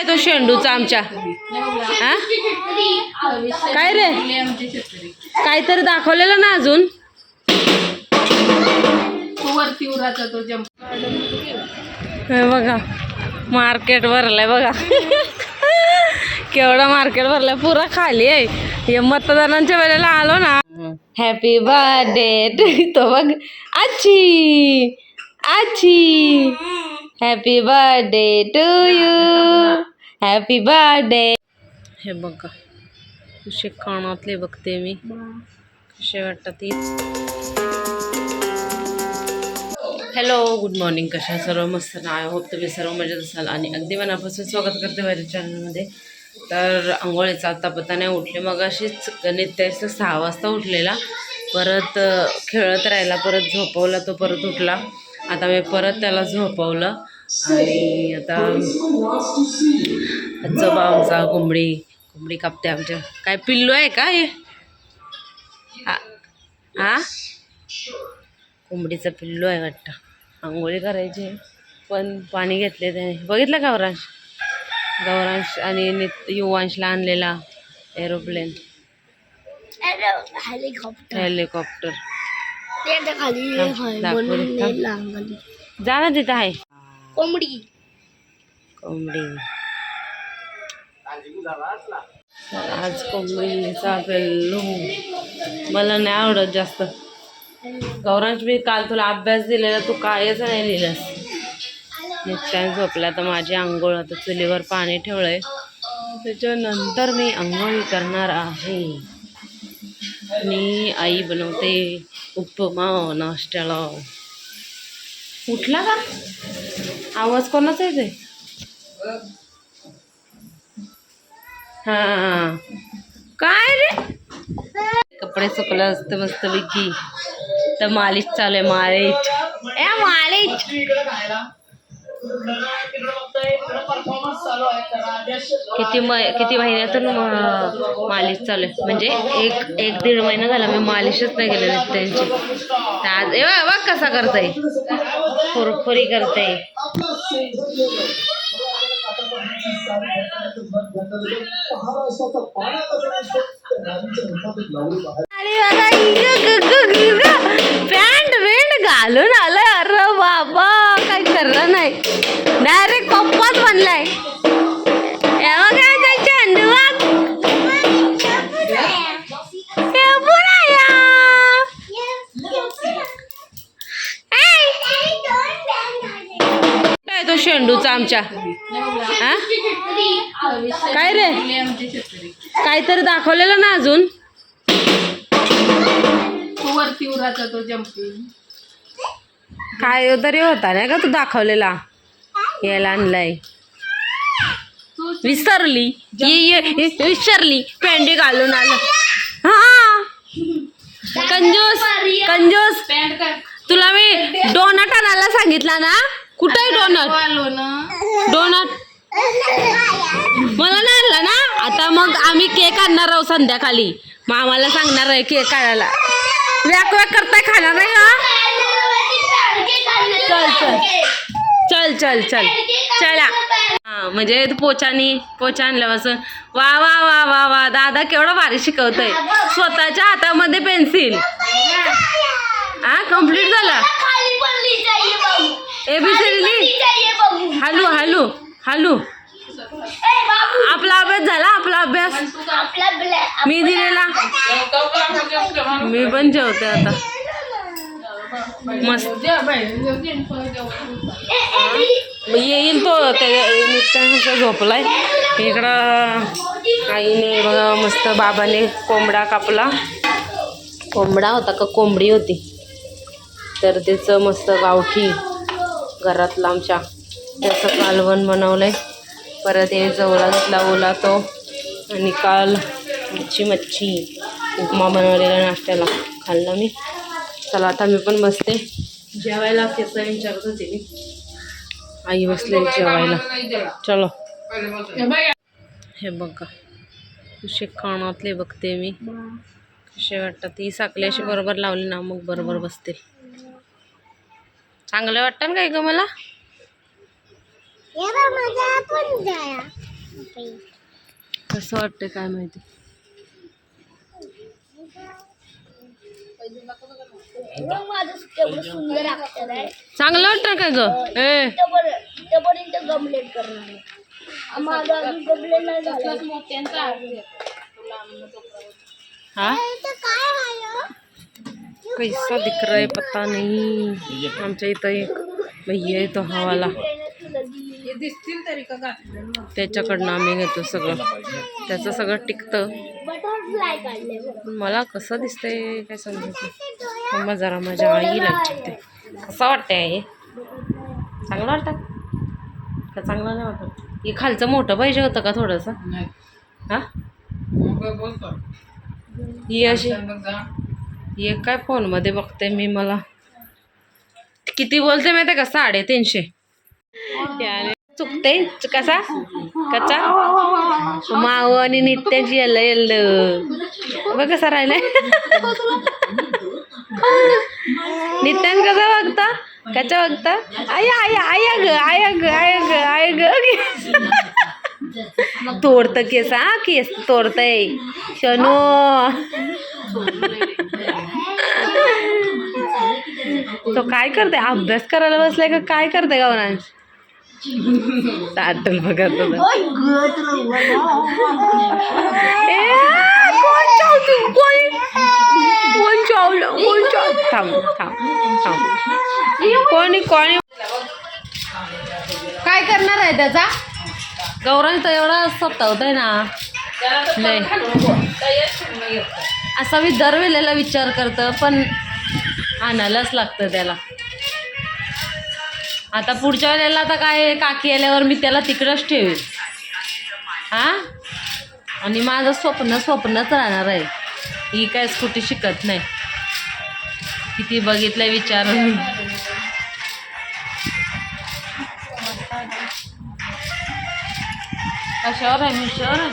तो शेंडूचा आमच्या हा काय रे काहीतरी दाखवलेलं ना अजून हे बघा मार्केट भरलंय बघा केवढा मार्केट भरलाय पुरा खाली आहे. हे मतदानांच्या वेळेला आलो ना हॅपी बर्थडे तो बघ आची आची happy birthday to you happy birthday. हे बघा कसे कानातले बघते मी कसे वाटतात ती. हॅलो गुड मॉर्निंग कशा सर्व मस्त ना. आय होप तुम्ही सर्व मजेत असाल आणि अगदी मनापासून स्वागत करते माझ्या चॅनलमध्ये. तर आंघोळीचा आता पत्ता नाही उठले मग अशीच नित्याचं 6 वाजता उठलेला परत खेळत राहिला परत झोपवला तो परत उठला. आता मी परत त्याला झोपवलं आणि आता आजोबा आमचा कोंबडी कापते आमच्या. काय पिल्लू आहे का हे हा कोंबडीचं पिल्लू आहे वाटतं. आंघोळी करायची पण पाणी घेतले त्याने. बघितलं गौरांश आणि युवांशला आणलेला एरोप्लेन हेलिकॉप्टर जा ना तिथं आहे कोंबडी. आज कोंबडीचा पिल्लू मला नाही आवडत जास्त. गौरांश मी काल तुला अभ्यास दिलेला तू कायच नाही लिहिलंस. नित्यान झोपला तर माझी आंघोळ आता चुलीवर पाणी ठेवलंय त्याच्यानंतर मी आंघोळी करणार आहे. आणि आई बनवते उपमा नाश्त्याला. उठला का आवाज कोणाचा येते. हा काय रे कपडे सुकलं असतं मस्त पैकी तर मालिश चालू आहे. मालिश किती महिन्यातून मालिश चालू आहे म्हणजे एक दीड महिना झाला मी मालिशच नाही केली त्यांची. आज बघ कसा करताय फुरफुरी करते. पॅन्ट वेंट घालून आलाय. अरे बाबा काही खरं नाही डायरेक्ट पप्पाच बनलाय. तो शेंडूचा आमच्या हा काय रे काहीतरी दाखवलेलं ना अजून काय तरी होता नाही का तू दाखवलेला याला आणलाय. विसरली पेंडी घालून आलं. हा कंजूस तुला मी डोनट आणायला सांगितला ना. कुठे आहे डोनट मला नाही आणला ना. आता मग आम्ही केक आणणार आहोत संध्याकाळी. मग आम्हाला सांगणार आहे केक आणायला. व्याक करताय खाणार नाही का. चला हा म्हणजे पोचा आणल्यापासून वा वा वा वा वा दादा केवढा भारी शिकवतोय. स्वतःच्या हातामध्ये पेन्सिल हा कम्प्लीट झाला. एबीसीडी हॅलो आपला अभ्यास झाला. आपला अभ्यास मी दिलेला. मी पण जेवते आता मस्त. येईल तो त्या झोपलाय इकडं. आईने बघा मस्त बाबाने कोंबडा कापला. कोंबडा होता का कोंबडी होती तर त्याचं मस्त गावठी घरातला आमच्या त्याचं कालवण बनवलंय. परत हे जवळा घेतला ओला तो आणि काल मच्छी उपमा बनवलेला नाश्त्याला खाल्ला मी. चला आता मी पण बसते जेवायला. कसं विचारत होते मी. आई बसले जेवायला. चलो हे बघा कसे कानातले बघते मी कसे वाटतात. ती साखली अशी बरोबर लावली ना मग बरोबर बसते. चांगलं वाटतं काय ग मला. कसं वाटतंय काय माहिती. चांगलं वाटतं काय ग? हाँ कैसा दिख रहा है पता नहीं. आमच्या इथं एक भैया येतो हवाला, त्याच्याकडनं आम्ही घेतो सगळं. त्याचं सगळं टिकतं. मला कसं दिसतंय काय समजायचं. मग जरा माझ्या आईला विचारते कसं वाटतंय हे. चांगलं वाटतं का चांगलं नाही वाटत? हे खालचं मोठं पाहिजे होतं का थोडंसं? हां ही अशी हे काय फोनमध्ये बघते मी. मला किती बोलते माहिती का? 350. त्याने चुकते कसा कचा माव आणि नित्याची येल्ल येल्ल बघ कसा राहिलाय. नित्यान कसा बघता कचा बघता. आय आय आय ग आय ग आय ग आय ग. तोडतं केस. हा केस तोडतंय शनू. तो काय करते? अभ्यास करायला बसलाय का काय करते गावनांश? साटल बघा तुला. थांब थांब थांब. कोणी कोणी काय करणार आहे त्याचा? गौरांश तर एवढा सतावतोय ना नाही. असा मी दरवेळेला विचार करतं पण आणायलाच लागतं त्याला. आता पुढच्या वेळेला आता काय काकी आल्यावर मी त्याला तिकडंच ठेवेल. हां आणि माझं स्वप्नच राहणार आहे. ही काय स्कूटी शिकत नाही. किती बघितलं विचारून. कशावर आहे? मिशोवर आहे.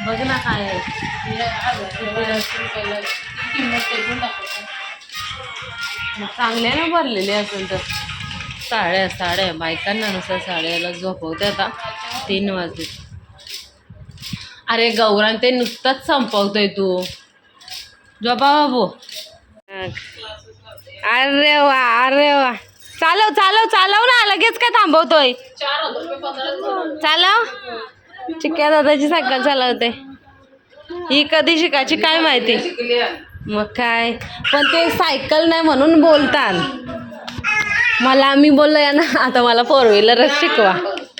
बघ ना काय आहे. चांगल्याने भरलेले असेल तर. साड्या बायकांना नुसार साड्याला झोपवते. आता 3 वाजले. अरे गौरान ते नुकतंच संपवतोय तू. झोपा बाबू. अरे वा चालव ना. लगेच काय थांबवतोय? चालव. चिक्क्या दादाची सायकल चालवते. ही कधी शिकायची काय माहिती. मग काय पण ते सायकल नाही म्हणून बोलतात. मला मी बोललो या ना आता मला 4 व्हीलरच शिकवा.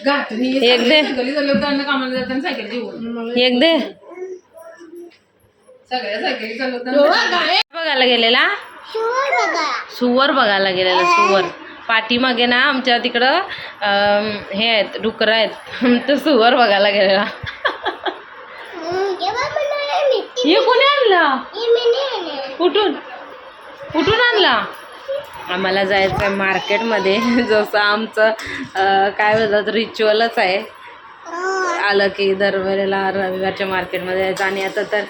एक दे एक दे. बघायला गेलेला सुवर बघायला गेलेला. सुवर पाठीमागे ना आमच्या तिकडं हे आहेत डुकरं आहेत. तर सुवर बघायला गेलेला. हे कोणी आणला? कुठून आणला? आम्हाला जायचं आहे मार्केटमध्ये. जसं आमचं काय बोलतात रिच्युअलच आहे. आलं की दरवेळेला रविवारच्या मार्केटमध्ये जायचं. आणि आता तर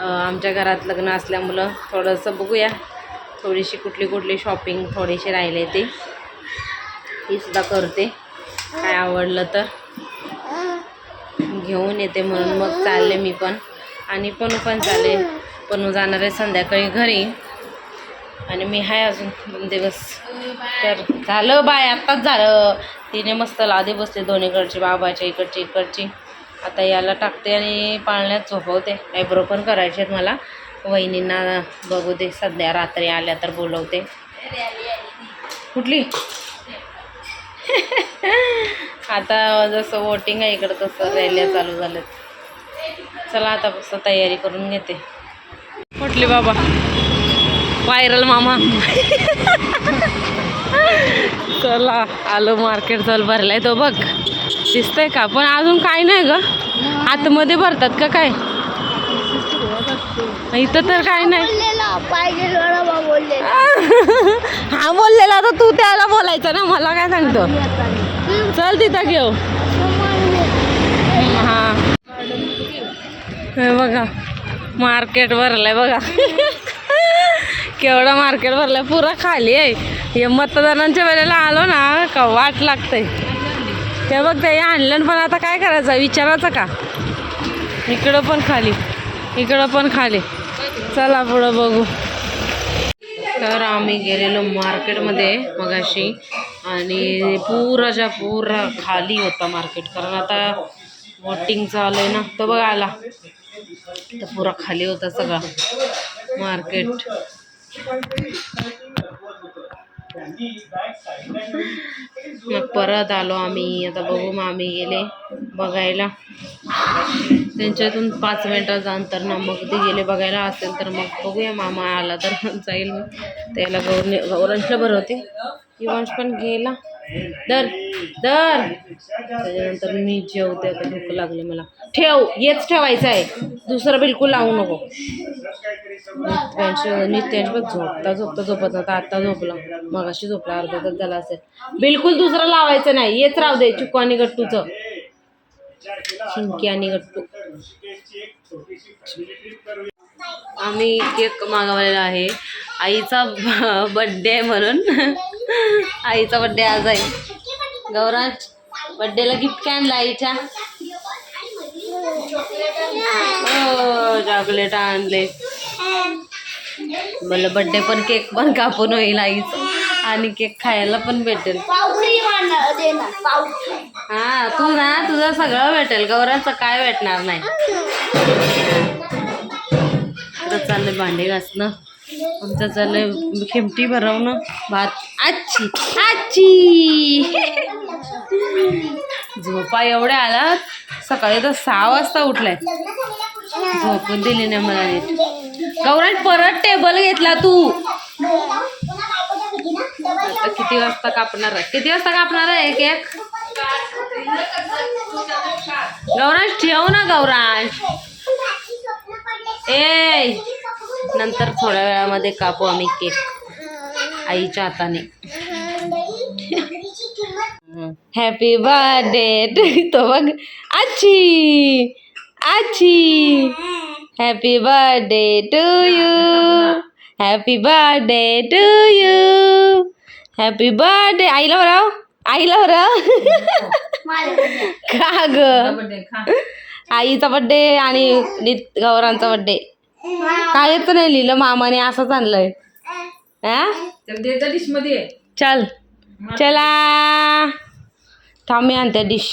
आमच्या घरात लग्न असल्यामुळं थोडंसं बघूया. थोडीशी कुठली शॉपिंग थोडीशी राहिले ती सुद्धा करते. काय आवडलं तर घेऊन येते म्हणून मग चालले मी पण. आणि पनू पण चालले. पनू जाणार आहे संध्याकाळी घरी. आणि मी आहे अजून 2 दिवस. तर झालं बाय आत्ताच झालं. तिने मस्त लादी बसते दोन्हीकडची बाबाच्या इकडची. आता याला टाकते आणि पाळण्यात झोपवते. आयब्रो पण करायचे आहेत मला. वहिनींना बघू दे सध्या रात्री आल्या तर बोलवते. कुठली आता जसं वोटिंग आहे इकडं तसं रॅल्या चालू झाल्यात. चला आता कसं तयारी करून घेते. कुठली बाबा व्हायरल मामा. चला आलो मार्केट. चल भरलाय तो बघ दिसतंय का? पण अजून काय नाही ग. आतमध्ये भरतात का काय? इथं तर काय नाही. हा बोललेला तर तू त्याला बोलायचं ना. मला काय सांगतो. चल तिथं घेऊ. हा हे बघा मार्केट भरलंय बघा. केवढं मार्केट भरलंय. पुरा खाली आहे. हे मतदानाच्या वेळेला आलो ना का वाट लागतंय. ते बघ ते आणलं पण आता काय करायचं विचारायचं का. इकडं पण खाली चला पुढं बघू. तर आम्ही गेलेलो मार्केटमध्ये मगाशी आणि पुरा खाली होता मार्केट, कारण आता वोटिंग चालू आहे ना. तर बघ आला तर पुरा खाली होता सगळा मार्केट. मग परत आलो आम्ही. आता बघू मामी गेले बघायला, त्यांच्यातून 5 मिनिटाचं अंतर ना. मग ते गेले बघायला, असेल तर मग बघूया. मामा आला तर जाईल मी त्याला. गौरांशला भरवते. इवांश पण गेला. त्याच्यानंतर मी जेवते. आता भूक लागली मला. ठेव, हेच ठेवायचं आहे, दुसरं बिलकुल लावू नको. नित्यांश पण झोपत नव्हता, आता झोपला. मगाशी झोपला, अर्धा तास झाला असेल. बिलकुल दुसरं लावायचं नाही, हेच राहू दे. चिकू आणि गट्टूचं, शिंकी आणि गट्टू. आम्ही केक मागवलेला आहे आईचा बड्डे आहे म्हणून. आईचा बड्डे आज आहे. गौरांश बड्डेला गिफ्ट काय आणलं आईच्या? हो, चॉकलेट आणले. मला बड्डे पण केक पण कापून होईल आईचं, आणि केक खायला पण भेटेल. हा तू ना, तुझं सगळं भेटेल, गौरांचं काय भेटणार नाही. तर चाललंय भांडे घासणं, आमचं चाललंय खिमटी भरवणं, भात. आजी झोपा एवढ्या आला. सकाळी तर 6 वाजता उठलाय, झोपून दिली नाही मला नीट. गौरांश परत टेबल घेतला तू. आता किती वाजता कापणार आहे केक? गौरांश ठेव ना. गौरांश नंतर थोड्या वेळामध्ये कापू आम्ही केक आईच्या हाताने. हॅपी बर्थडे तो बघ. आजी happy birthday to you. Happy birthday to you. Happy birthday. आईला भराव. का ग? आईचा बड्डे आणि गौरांचा बड्डे कायच नाही लिहिलं मामाने, असंच आणलंय. डिश मध्ये चला थांब मी आणते डिश.